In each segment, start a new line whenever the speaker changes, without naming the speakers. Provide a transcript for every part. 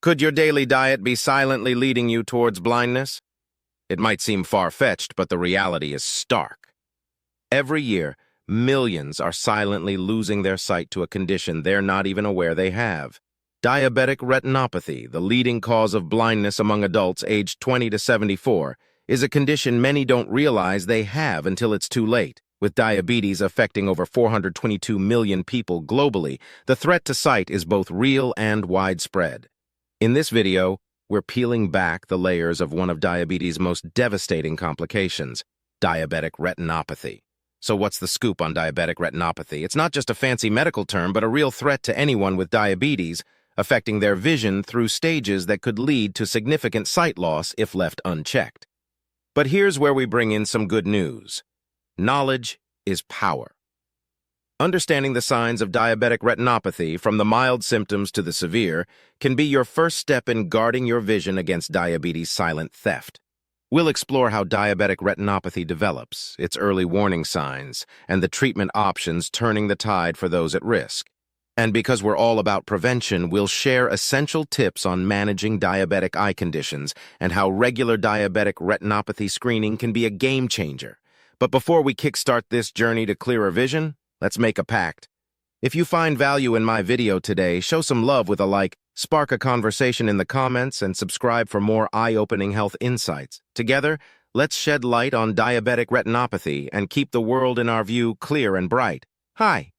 Could your daily diet be silently leading you towards blindness? It might seem far-fetched, but the reality is stark. Every year, millions are silently losing their sight to a condition they're not even aware they have. Diabetic retinopathy, the leading cause of blindness among adults aged 20 to 74, is a condition many don't realize they have until it's too late. With diabetes affecting over 422 million people globally, the threat to sight is both real and widespread. In this video, we're peeling back the layers of one of diabetes' most devastating complications, diabetic retinopathy. So what's the scoop on diabetic retinopathy? It's not just a fancy medical term, but a real threat to anyone with diabetes, affecting their vision through stages that could lead to significant sight loss if left unchecked. But here's where we bring in some good news. Knowledge is power. Understanding the signs of diabetic retinopathy, from the mild symptoms to the severe, can be your first step in guarding your vision against diabetes' silent theft. We'll explore how diabetic retinopathy develops, its early warning signs, and the treatment options turning the tide for those at risk. And because we're all about prevention, we'll share essential tips on managing diabetic eye conditions and how regular diabetic retinopathy screening can be a game changer. But before we kickstart this journey to clearer vision, let's make a pact. If you find value in my video today, show some love with a like, spark a conversation in the comments, and subscribe for more eye-opening health insights. Together, let's shed light on diabetic retinopathy and keep the world in our view clear and bright. Hi.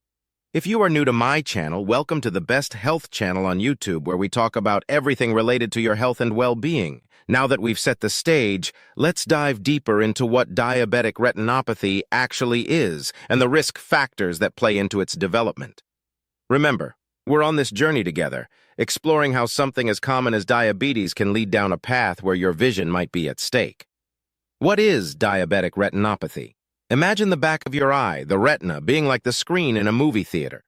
If you are new to my channel, welcome to the best health channel on YouTube, where we talk about everything related to your health and well-being. Now that we've set the stage, let's dive deeper into what diabetic retinopathy actually is and the risk factors that play into its development. Remember, we're on this journey together, exploring how something as common as diabetes can lead down a path where your vision might be at stake. What is diabetic retinopathy? Imagine the back of your eye, the retina, being like the screen in a movie theater.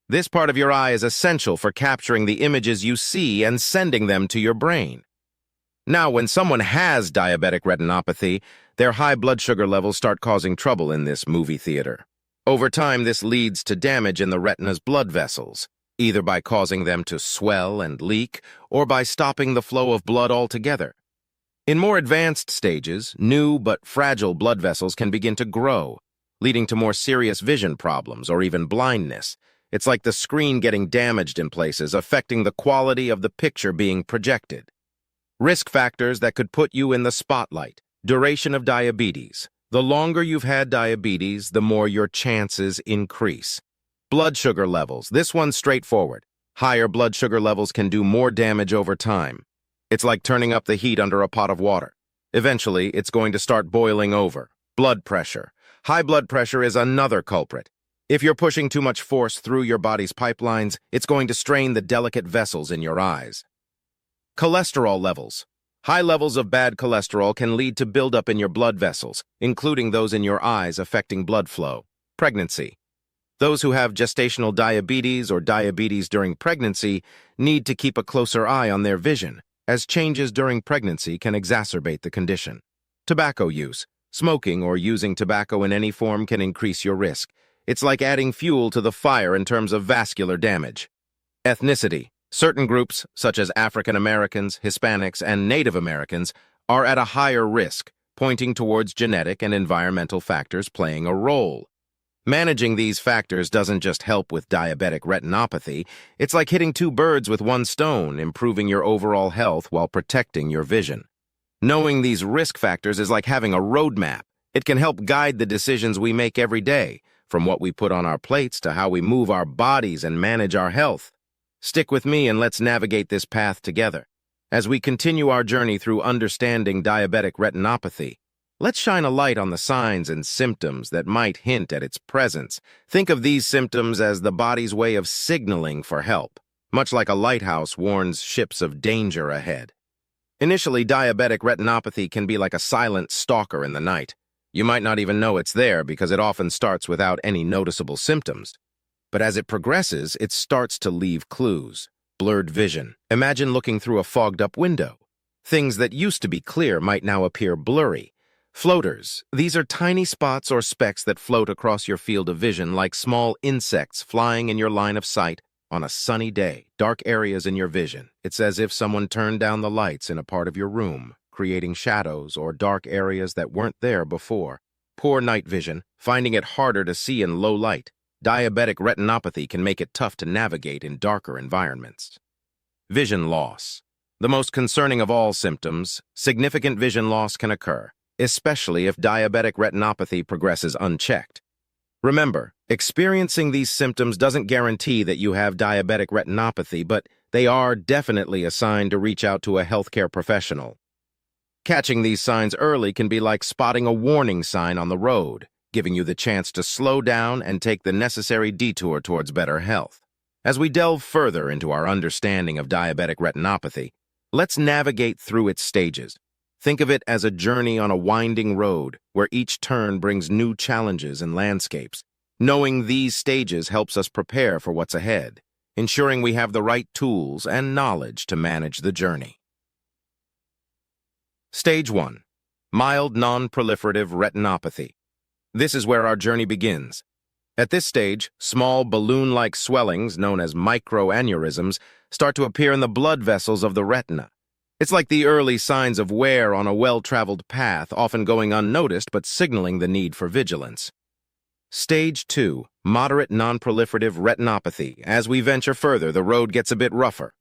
This part of your eye is essential for capturing the images you see and sending them to your brain. Now, when someone has diabetic retinopathy, their high blood sugar levels start causing trouble in this movie theater. Over time, this leads to damage in the retina's blood vessels, either by causing them to swell and leak or by stopping the flow of blood altogether. In more advanced stages, new but fragile blood vessels can begin to grow, leading to more serious vision problems or even blindness. It's like the screen getting damaged in places, affecting the quality of the picture being projected. Risk factors that could put you in the spotlight. Duration of diabetes. The longer you've had diabetes, the more your chances increase. Blood sugar levels. This one's straightforward. Higher blood sugar levels can do more damage over time. It's like turning up the heat under a pot of water. Eventually, it's going to start boiling over. Blood pressure. High blood pressure is another culprit. If you're pushing too much force through your body's pipelines, it's going to strain the delicate vessels in your eyes. Cholesterol levels. High levels of bad cholesterol can lead to buildup in your blood vessels, including those in your eyes, affecting blood flow. Pregnancy. Those who have gestational diabetes or diabetes during pregnancy need to keep a closer eye on their vision, as changes during pregnancy can exacerbate the condition. Tobacco use. Smoking or using tobacco in any form can increase your risk. It's like adding fuel to the fire in terms of vascular damage. Ethnicity. Certain groups, such as African Americans, Hispanics, and Native Americans, are at a higher risk, pointing towards genetic and environmental factors playing a role. Managing these factors doesn't just help with diabetic retinopathy. It's like hitting two birds with one stone, improving your overall health while protecting your vision. Knowing these risk factors is like having a roadmap. It can help guide the decisions we make every day, from what we put on our plates to how we move our bodies and manage our health. Stick with me and let's navigate this path together. As we continue our journey through understanding diabetic retinopathy, let's shine a light on the signs and symptoms that might hint at its presence. Think of these symptoms as the body's way of signaling for help, much like a lighthouse warns ships of danger ahead. Initially, diabetic retinopathy can be like a silent stalker in the night. You might not even know it's there because it often starts without any noticeable symptoms. But as it progresses, it starts to leave clues. Blurred vision. Imagine looking through a fogged-up window. Things that used to be clear might now appear blurry. Floaters. These are tiny spots or specks that float across your field of vision like small insects flying in your line of sight. On a sunny day, dark areas in your vision. It's as if someone turned down the lights in a part of your room, creating shadows or dark areas that weren't there before. Poor night vision, finding it harder to see in low light. Diabetic retinopathy can make it tough to navigate in darker environments. Vision loss. The most concerning of all symptoms, significant vision loss can occur, especially if diabetic retinopathy progresses unchecked. Remember, experiencing these symptoms doesn't guarantee that you have diabetic retinopathy, but they are definitely a sign to reach out to a healthcare professional. Catching these signs early can be like spotting a warning sign on the road, giving you the chance to slow down and take the necessary detour towards better health. As we delve further into our understanding of diabetic retinopathy, let's navigate through its stages. Think of it as a journey on a winding road where each turn brings new challenges and landscapes. Knowing these stages helps us prepare for what's ahead, ensuring we have the right tools and knowledge to manage the journey. Stage 1. Mild non-proliferative retinopathy. This is where our journey begins. At this stage, small balloon-like swellings, known as microaneurysms, start to appear in the blood vessels of the retina. It's like the early signs of wear on a well-traveled path, often going unnoticed but signaling the need for vigilance. Stage 2. Moderate non-proliferative retinopathy. As we venture further, the road gets a bit rougher.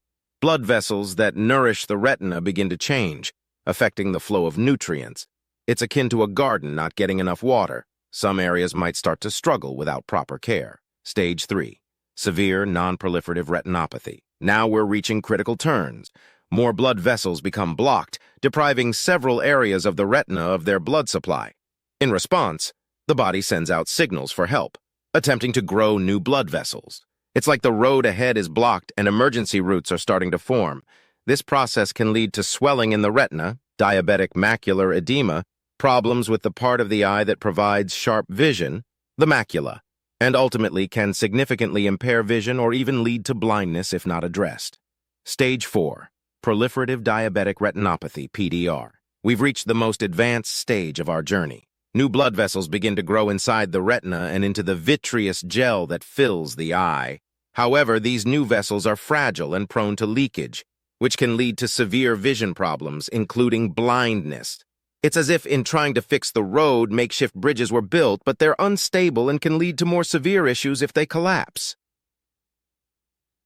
Blood vessels that nourish the retina begin to change, affecting the flow of nutrients. It's akin to a garden not getting enough water. Some areas might start to struggle without proper care. Stage 3. Severe non-proliferative retinopathy. Now we're reaching critical turns. More blood vessels become blocked, depriving several areas of the retina of their blood supply. In response, the body sends out signals for help, attempting to grow new blood vessels. It's like the road ahead is blocked and emergency routes are starting to form. This process can lead to swelling in the retina, diabetic macular edema, problems with the part of the eye that provides sharp vision, the macula, and ultimately can significantly impair vision or even lead to blindness if not addressed. Stage 4. Proliferative diabetic retinopathy, PDR. We've reached the most advanced stage of our journey. New blood vessels begin to grow inside the retina and into the vitreous gel that fills the eye. However, these new vessels are fragile and prone to leakage, which can lead to severe vision problems, including blindness. It's as if in trying to fix the road, makeshift bridges were built, but they're unstable and can lead to more severe issues if they collapse.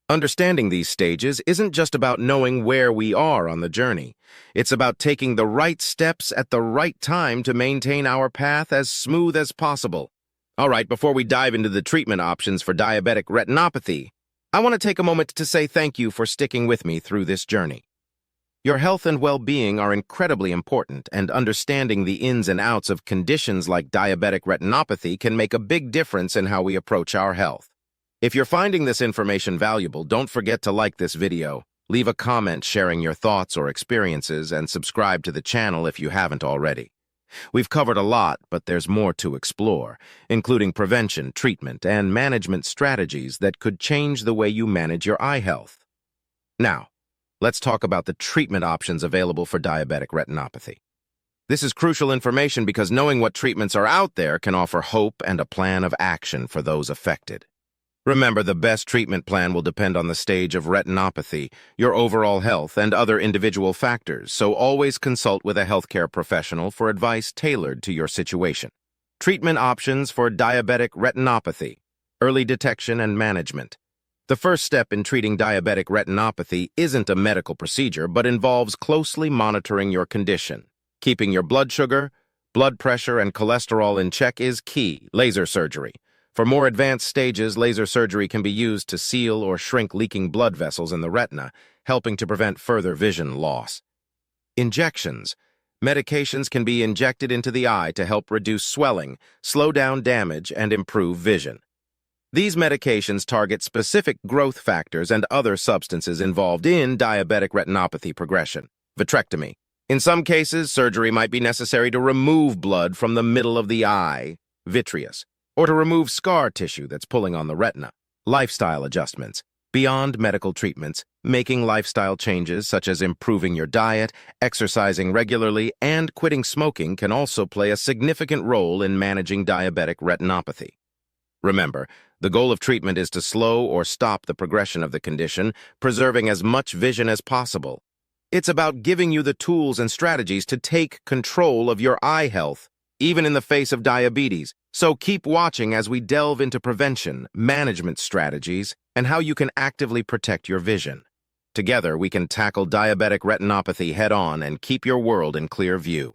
Understanding these stages isn't just about knowing where we are on the journey. It's about taking the right steps at the right time to maintain our path as smooth as possible. All right, before we dive into the treatment options for diabetic retinopathy, I want to take a moment to say thank you for sticking with me through this journey. Your health and well-being are incredibly important, and understanding the ins and outs of conditions like diabetic retinopathy can make a big difference in how we approach our health. If you're finding this information valuable, don't forget to like this video, leave a comment sharing your thoughts or experiences, and subscribe to the channel if you haven't already. We've covered a lot, but there's more to explore, including prevention, treatment, and management strategies that could change the way you manage your eye health. Now, let's talk about the treatment options available for diabetic retinopathy. This is crucial information because knowing what treatments are out there can offer hope and a plan of action for those affected. Remember, the best treatment plan will depend on the stage of retinopathy, your overall health, and other individual factors, so always consult with a healthcare professional for advice tailored to your situation. Treatment options for diabetic retinopathy: early detection and management. The first step in treating diabetic retinopathy isn't a medical procedure, but involves closely monitoring your condition. Keeping your blood sugar, blood pressure, and cholesterol in check is key. Laser surgery. For more advanced stages, laser surgery can be used to seal or shrink leaking blood vessels in the retina, helping to prevent further vision loss. Injections. Medications can be injected into the eye to help reduce swelling, slow down damage, and improve vision. These medications target specific growth factors and other substances involved in diabetic retinopathy progression. Vitrectomy. In some cases, surgery might be necessary to remove blood from the middle of the eye, vitreous, or to remove scar tissue that's pulling on the retina. Lifestyle adjustments. Beyond medical treatments, making lifestyle changes such as improving your diet, exercising regularly, and quitting smoking can also play a significant role in managing diabetic retinopathy. Remember, The goal of treatment is to slow or stop the progression of the condition, preserving as much vision as possible. It's about giving you the tools and strategies to take control of your eye health, even in the face of diabetes. So keep watching as we delve into prevention, management strategies, and how you can actively protect your vision. Together, we can tackle diabetic retinopathy head-on and keep your world in clear view.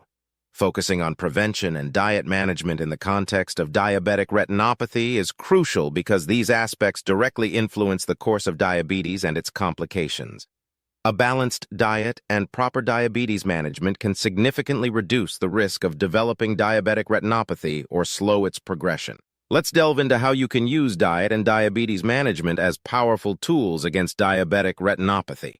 Focusing on prevention and diet management in the context of diabetic retinopathy is crucial because these aspects directly influence the course of diabetes and its complications. A balanced diet and proper diabetes management can significantly reduce the risk of developing diabetic retinopathy or slow its progression. Let's delve into how you can use diet and diabetes management as powerful tools against diabetic retinopathy.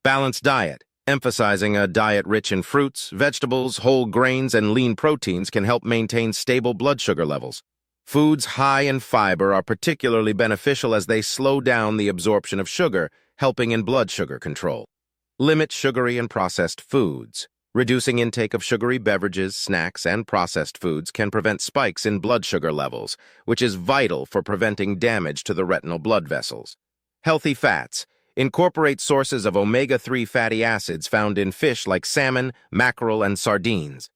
Balanced diet. Emphasizing a diet rich in fruits, vegetables, whole grains, and lean proteins can help maintain stable blood sugar levels. Foods high in fiber are particularly beneficial as they slow down the absorption of sugar, helping in blood sugar control. Limit sugary and processed foods. Reducing intake of sugary beverages, snacks, and processed foods can prevent spikes in blood sugar levels, which is vital for preventing damage to the retinal blood vessels. Healthy fats. Incorporate sources of omega-3 fatty acids found in fish like salmon, mackerel, and sardines.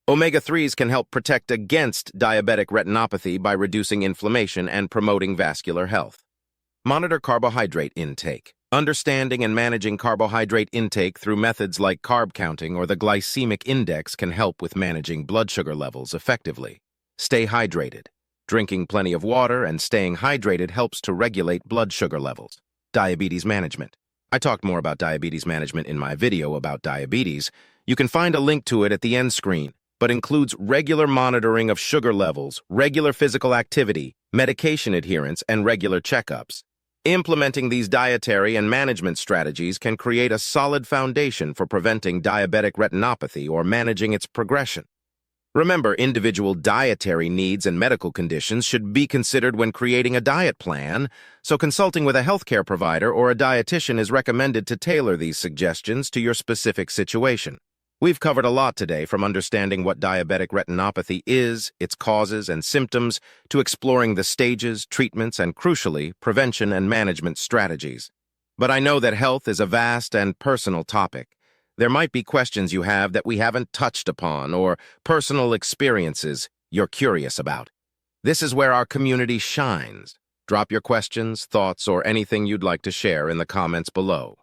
Omega-3s can help protect against diabetic retinopathy by reducing inflammation and promoting vascular health. Monitor carbohydrate intake. Understanding and managing carbohydrate intake through methods like carb counting or the glycemic index can help with managing blood sugar levels effectively. Stay hydrated. Drinking plenty of water and staying hydrated helps to regulate blood sugar levels. Diabetes management. I talked more about diabetes management in my video about diabetes. You can find a link to it at the end screen, but includes regular monitoring of sugar levels, regular physical activity, medication adherence, and regular checkups. Implementing these dietary and management strategies can create a solid foundation for preventing diabetic retinopathy or managing its progression. Remember, individual dietary needs and medical conditions should be considered when creating a diet plan, so consulting with a healthcare provider or a dietitian is recommended to tailor these suggestions to your specific situation. We've covered a lot today, from understanding what diabetic retinopathy is, its causes and symptoms, to exploring the stages, treatments, and crucially, prevention and management strategies. But I know that health is a vast and personal topic. There might be questions you have that we haven't touched upon, or personal experiences you're curious about. This is where our community shines. Drop your questions, thoughts, or anything you'd like to share in the comments below.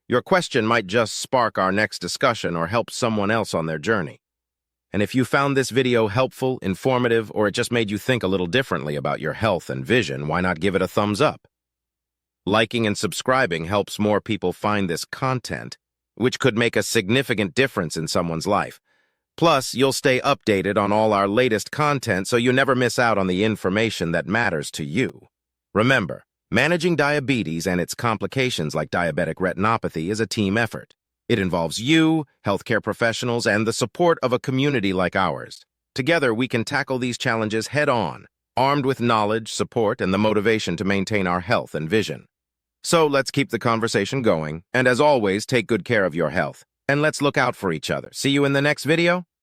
Your question might just spark our next discussion or help someone else on their journey. And if you found this video helpful, informative, or it just made you think a little differently about your health and vision, why not give it a thumbs up? Liking and subscribing helps more people find this content, which could make a significant difference in someone's life. Plus, you'll stay updated on all our latest content so you never miss out on the information that matters to you. Remember, managing diabetes and its complications like diabetic retinopathy is a team effort. It involves you, healthcare professionals, and the support of a community like ours. Together, we can tackle these challenges head-on, armed with knowledge, support, and the motivation to maintain our health and vision. So let's keep the conversation going, and as always, take good care of your health. And let's look out for each other. See you in the next video.